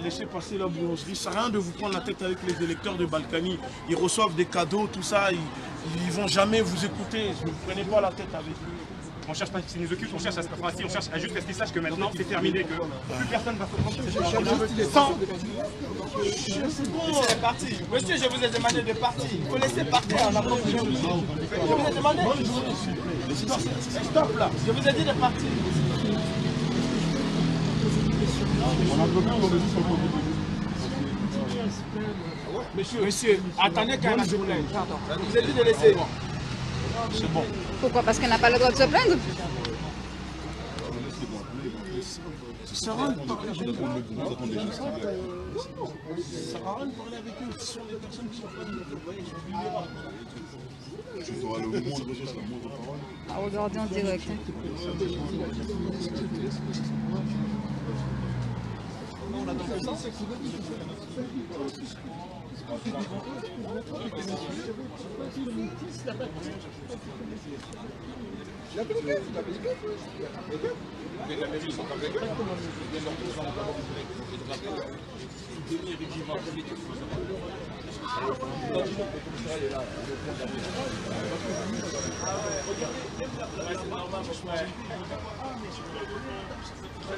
Laissez passer la boulangerie. Ça sert à rien de vous prendre la tête avec les électeurs de Balkany. Ils reçoivent des cadeaux, tout ça. Ils vont jamais vous écouter. Ne vous prenez pas la tête avec eux. On cherche pas ce qui nous occupe, on cherche à se passer, on cherche à juste qu'ils sachent que maintenant c'est terminé, que plus personne va se prendre. C'est bon, c'est parti. Monsieur, je vous ai demandé de partir. Vous laissez partir, on a compris. Je vous ai demandé. Stop là. Je vous ai dit de partir. On a bloqué, on a dit son Monsieur, attendez quand même, je vous plaît. Je vous ai dit de laisser. C'est bon. Pourquoi? Parce qu'elle n'a pas le droit de se plaindre? Ça sert à rien de parler avec eux. Ça sert à rien de parler avec eux. Ce sont des personnes qui sont pas vulnérables. Tu auras le moindre geste, la moindre parole. À regarder en direct.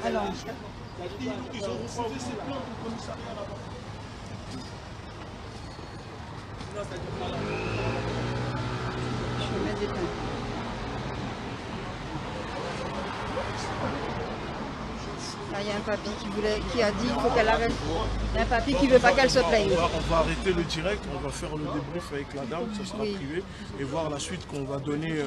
Alors, ils ont reçu ces plaintes au commissariat là-bas. je vais mettre des plaintes. Là, il y a un papy qui a dit qu'il faut qu'elle arrête. Il y a un papy qui ne veut pas qu'elle se plaigne. On va arrêter le direct, on va faire le débrief avec la dame, ça sera privé, et voir la suite qu'on va donner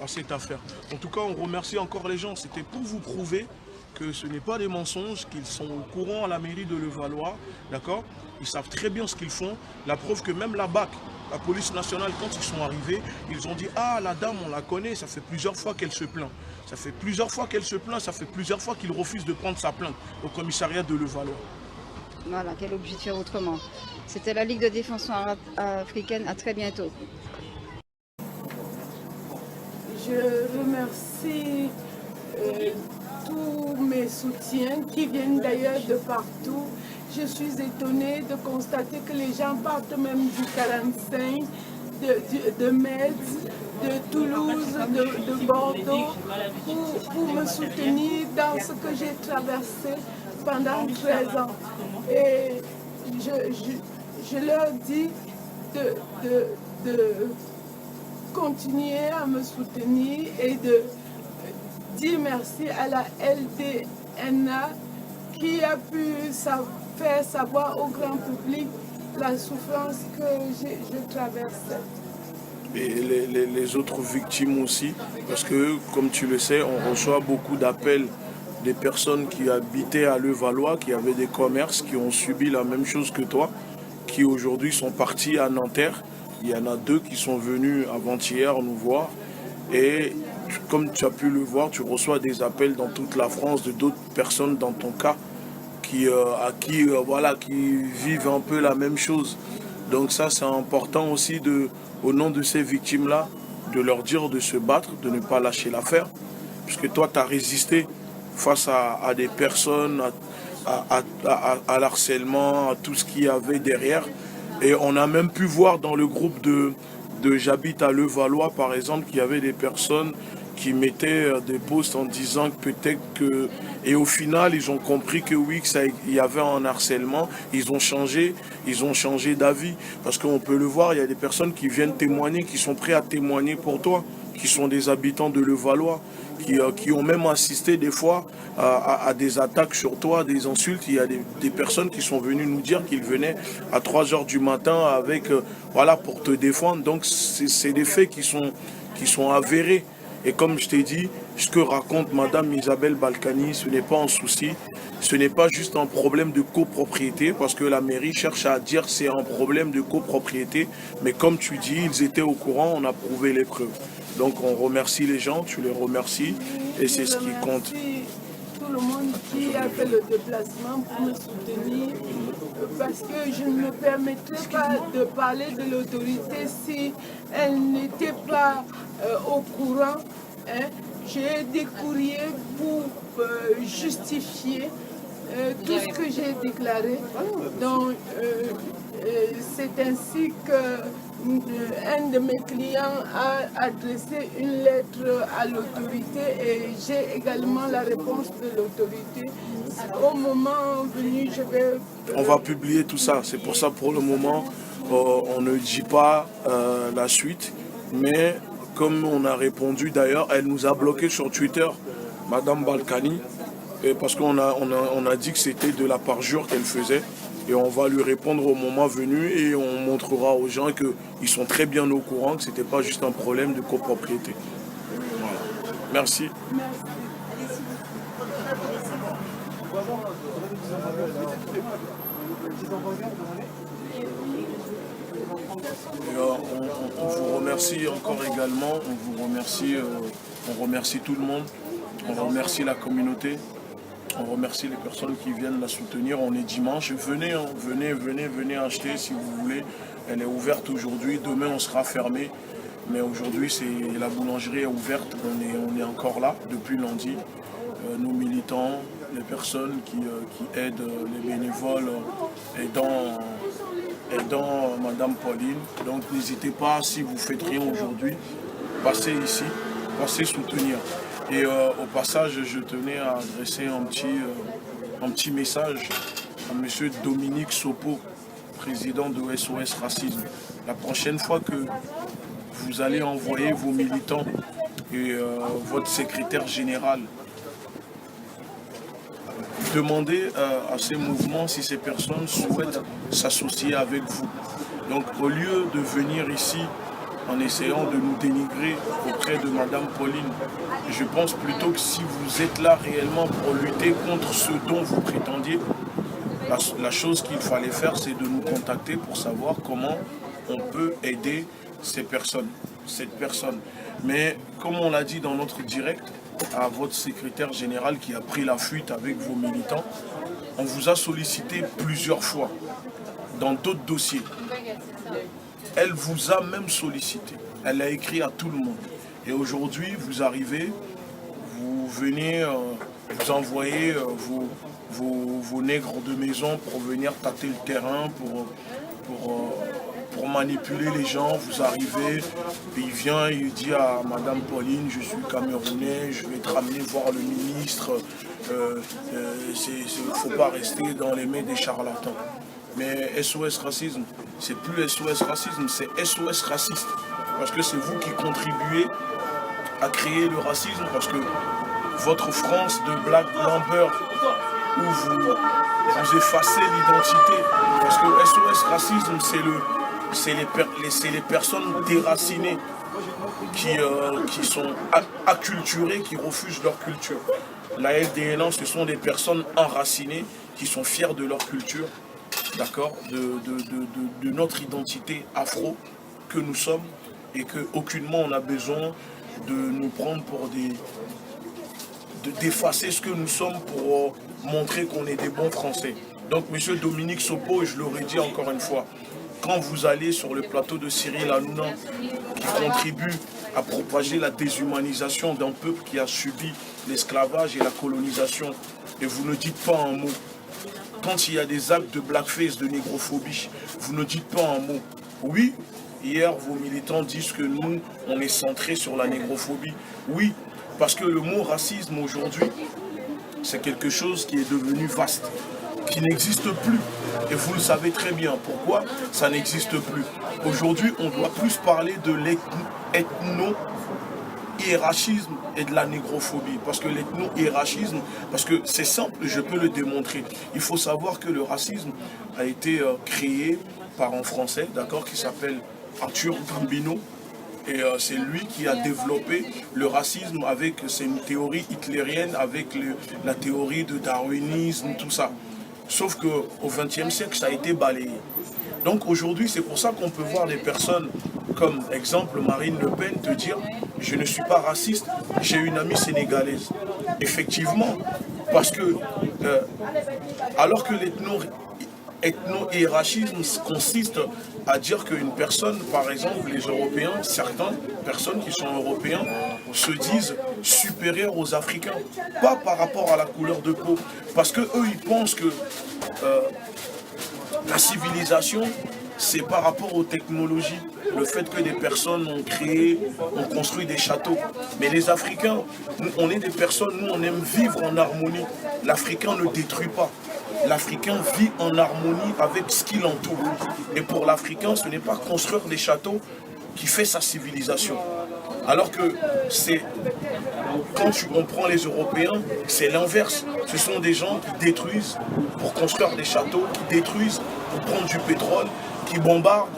à cette affaire. En tout cas, on remercie encore les gens. C'était pour vous prouver que ce n'est pas des mensonges, qu'ils sont au courant à la mairie de Levallois, d'accord? Ils savent très bien ce qu'ils font. La preuve que même la BAC, la police nationale, quand ils sont arrivés, ils ont dit « Ah, la dame, on la connaît, ça fait plusieurs fois qu'elle se plaint. Ça fait plusieurs fois qu'elle se plaint, ça fait plusieurs fois qu'il refuse de prendre sa plainte au commissariat de Levallois. » Voilà, quel est obligé de faire autrement. C'était la Ligue de défense africaine. À très bientôt. Je remercie tous mes soutiens qui viennent d'ailleurs de partout. Je suis étonnée de constater que les gens partent même du 45, de Metz, de Toulouse, de Bordeaux, pour me soutenir dans ce que j'ai traversé pendant 13 ans. Et je leur dis de continuer à me soutenir et de dire merci à la LDNA qui a pu faire savoir au grand public la souffrance que je traversais. Et les autres victimes aussi, parce que comme tu le sais, on reçoit beaucoup d'appels des personnes qui habitaient à Levallois, qui avaient des commerces, qui ont subi la même chose que toi, qui aujourd'hui sont partis à Nanterre. Il y en a 2 qui sont venus avant-hier nous voir. Et comme tu as pu le voir, tu reçois des appels dans toute la France de d'autres personnes dans ton cas qui vivent un peu la même chose. Donc ça, c'est important aussi, au nom de ces victimes-là, de leur dire de se battre, de ne pas lâcher l'affaire. Puisque toi, tu as résisté face à des personnes, à l'harcèlement, à tout ce qu'il y avait derrière. Et on a même pu voir dans le groupe de J'habite à Levallois, par exemple, qu'il y avait des personnes qui mettaient des posts en disant que peut-être que... Et au final, ils ont compris que oui, il y avait un harcèlement. Ils ont changé d'avis. Parce qu'on peut le voir, il y a des personnes qui viennent témoigner, qui sont prêts à témoigner pour toi, qui sont des habitants de Levallois, qui ont même assisté des fois à des attaques sur toi, des insultes. Il y a des personnes qui sont venues nous dire qu'ils venaient à 3 h du matin avec, voilà, pour te défendre. Donc c'est des faits qui sont avérés. Et comme je t'ai dit, ce que raconte Madame Isabelle Balkany, ce n'est pas un souci, ce n'est pas juste un problème de copropriété, parce que la mairie cherche à dire que c'est un problème de copropriété, mais comme tu dis, ils étaient au courant, on a prouvé les preuves. Donc on remercie les gens, tu les remercies, et c'est ce qui compte. Tout le monde qui a fait le déplacement pour me soutenir, parce que je ne me permettrais pas de parler de l'autorité si elle n'était pas au courant. Hein. J'ai des courriers pour justifier tout ce que j'ai déclaré. Donc c'est ainsi qu'un de mes clients a adressé une lettre à l'autorité et j'ai également la réponse de l'autorité. Au moment venu, je vais... On va publier tout ça. C'est pour ça, pour le moment, on ne dit pas la suite. Mais comme on a répondu, d'ailleurs, elle nous a bloqué sur Twitter, Madame Balkany, parce qu'on a dit que c'était de la parjure qu'elle faisait. Et on va lui répondre au moment venu et on montrera aux gens qu'ils sont très bien au courant, que ce n'était pas juste un problème de copropriété. Voilà. Merci. Et on vous remercie encore également, on remercie tout le monde, on remercie la communauté. On remercie les personnes qui viennent la soutenir. On est dimanche. Venez, hein, venez acheter si vous voulez. Elle est ouverte aujourd'hui. Demain, on sera fermé. Mais aujourd'hui, la boulangerie est ouverte. On est encore là depuis lundi. Nos militants, les personnes qui aident les bénévoles, aidant Madame Pauline. Donc n'hésitez pas, si vous faites rien aujourd'hui, passez ici, passez soutenir. Et au passage, je tenais à adresser un petit message à M. Dominique Sopo, président de SOS Racisme. La prochaine fois que vous allez envoyer vos militants et votre secrétaire général, demandez à ces mouvements si ces personnes souhaitent s'associer avec vous. Donc au lieu de venir ici en essayant de nous dénigrer auprès de Madame Pauline, je pense plutôt que si vous êtes là réellement pour lutter contre ce dont vous prétendiez, la chose qu'il fallait faire, c'est de nous contacter pour savoir comment on peut aider cette personne. Mais comme on l'a dit dans notre direct, à votre secrétaire général qui a pris la fuite avec vos militants, on vous a sollicité plusieurs fois dans d'autres dossiers. Elle vous a même sollicité. Elle a écrit à tout le monde. Et aujourd'hui, vous arrivez, vous venez, vous envoyez vos nègres de maison pour venir tâter le terrain, pour manipuler les gens. Vous arrivez, il vient, il dit à Madame Pauline, je suis camerounais, je vais te ramener voir le ministre. Il ne faut pas rester dans les mains des charlatans. Mais SOS Racisme, c'est plus SOS Racisme, c'est SOS Raciste. Parce que c'est vous qui contribuez à créer le racisme, parce que votre France de Black Blamber, où vous effacez l'identité, parce que SOS Racisme, c'est les personnes déracinées qui sont acculturées, qui refusent leur culture. La FDLN, ce sont des personnes enracinées qui sont fières de leur culture, d'accord, de notre identité afro que nous sommes, et qu'aucunement on a besoin de nous prendre pour d'effacer ce que nous sommes pour montrer qu'on est des bons Français. Donc M. Dominique Sopo, je l'aurais dit encore une fois, quand vous allez sur le plateau de Cyril Hanouna, qui contribue à propager la déshumanisation d'un peuple qui a subi l'esclavage et la colonisation, et vous ne dites pas un mot. Quand il y a des actes de blackface, de négrophobie, vous ne dites pas un mot. Oui, hier, vos militants disent que nous, on est centrés sur la négrophobie. Oui, Parce que le mot racisme aujourd'hui, c'est quelque chose qui est devenu vaste, qui n'existe plus. Et vous le savez très bien. Pourquoi ça n'existe plus? Aujourd'hui, on doit plus parler de l'ethno-hiérarchisme et de la négrophobie. Parce que l'ethno-hiérarchisme, parce que c'est simple, je peux le démontrer. Il faut savoir que le racisme a été créé par un Français, d'accord, qui s'appelle Arthur Gambino. Et c'est lui qui a développé le racisme avec ses théories hitlériennes, avec la théorie de darwinisme, tout ça. Sauf qu'au XXe siècle, ça a été balayé. Donc aujourd'hui, c'est pour ça qu'on peut voir des personnes comme, exemple, Marine Le Pen te dire « Je ne suis pas raciste, j'ai une amie sénégalaise ». Effectivement, parce que alors que l'ethno-hiérarchisme consiste à dire qu'une personne, par exemple les Européens, certaines personnes qui sont européens se disent supérieurs aux Africains, pas par rapport à la couleur de peau, parce que eux ils pensent que la civilisation c'est par rapport aux technologies, le fait que des personnes ont construit des châteaux. Mais les Africains, nous, on est des personnes, nous on aime vivre en harmonie. L'Africain ne détruit pas. L'Africain vit en harmonie avec ce qui l'entoure. Et pour l'Africain, ce n'est pas construire des châteaux qui fait sa civilisation. Alors que c'est, quand on prend les Européens, c'est l'inverse. Ce sont des gens qui détruisent pour construire des châteaux, qui détruisent pour prendre du pétrole, qui bombardent.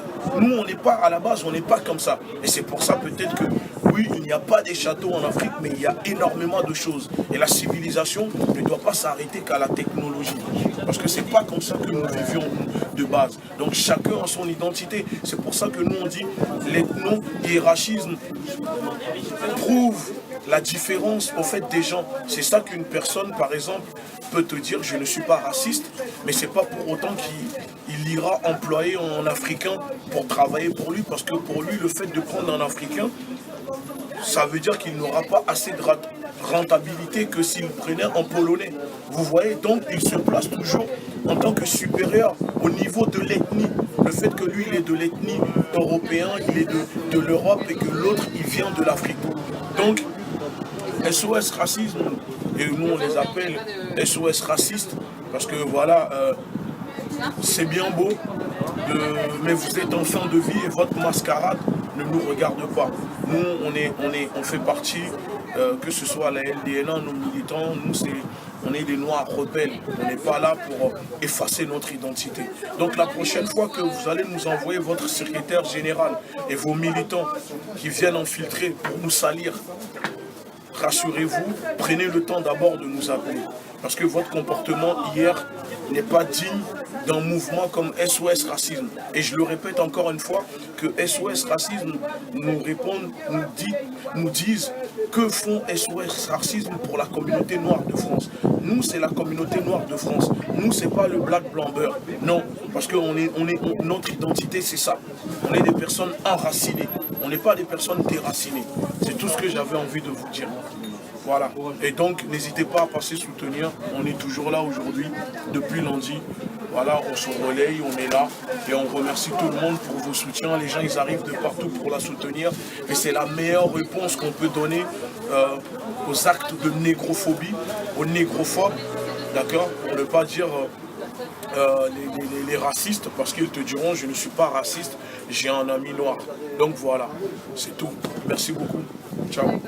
Nous, on n'est pas, à la base, on n'est pas comme ça. Et c'est pour ça peut-être que, oui, il n'y a pas des châteaux en Afrique, mais il y a énormément de choses. Et la civilisation ne doit pas s'arrêter qu'à la technologie. Parce que c'est pas comme ça que nous vivions de base. Donc chacun a son identité. C'est pour ça que nous, on dit l'ethno-hiérarchisme prouve la différence au fait des gens. C'est ça qu'une personne, par exemple, peut te dire je ne suis pas raciste, mais c'est pas pour autant qu'il ira employer un Africain pour travailler pour lui, parce que pour lui, le fait de prendre un Africain, ça veut dire qu'il n'aura pas assez de rentabilité que s'il prenait un Polonais. Vous voyez, donc il se place toujours en tant que supérieur au niveau de l'ethnie. Le fait que lui, il est de l'ethnie européenne, il est de l'Europe et que l'autre, il vient de l'Afrique. Donc, SOS racisme, et nous on les appelle SOS racistes, parce que voilà, c'est bien beau, mais vous êtes en fin de vie et votre mascarade ne nous regarde pas. Nous, on fait partie, que ce soit la LDNA, nos militants, nous on est des Noirs rebelles. On n'est pas là pour effacer notre identité. Donc la prochaine fois que vous allez nous envoyer votre secrétaire général et vos militants qui viennent infiltrer pour nous salir, rassurez-vous, prenez le temps d'abord de nous appeler. Parce que votre comportement hier n'est pas digne d'un mouvement comme SOS Racisme. Et je le répète encore une fois, que SOS Racisme nous disent que font SOS Racisme pour la communauté noire de France. Nous, c'est la communauté noire de France. Nous, c'est pas le black blamber. Non, parce que notre identité, c'est ça. On est des personnes enracinées. On n'est pas des personnes déracinées. C'est tout ce que j'avais envie de vous dire. Voilà. Et donc, n'hésitez pas à passer soutenir. On est toujours là aujourd'hui, depuis lundi. Voilà, on se relaye, on est là. Et on remercie tout le monde pour vos soutiens. Les gens, ils arrivent de partout pour la soutenir. Et c'est la meilleure réponse qu'on peut donner aux actes de négrophobie, aux négrophobes. D'accord? Pour ne pas dire les racistes, parce qu'ils te diront je ne suis pas raciste, j'ai un ami noir. Donc voilà, c'est tout. Merci beaucoup. Ciao.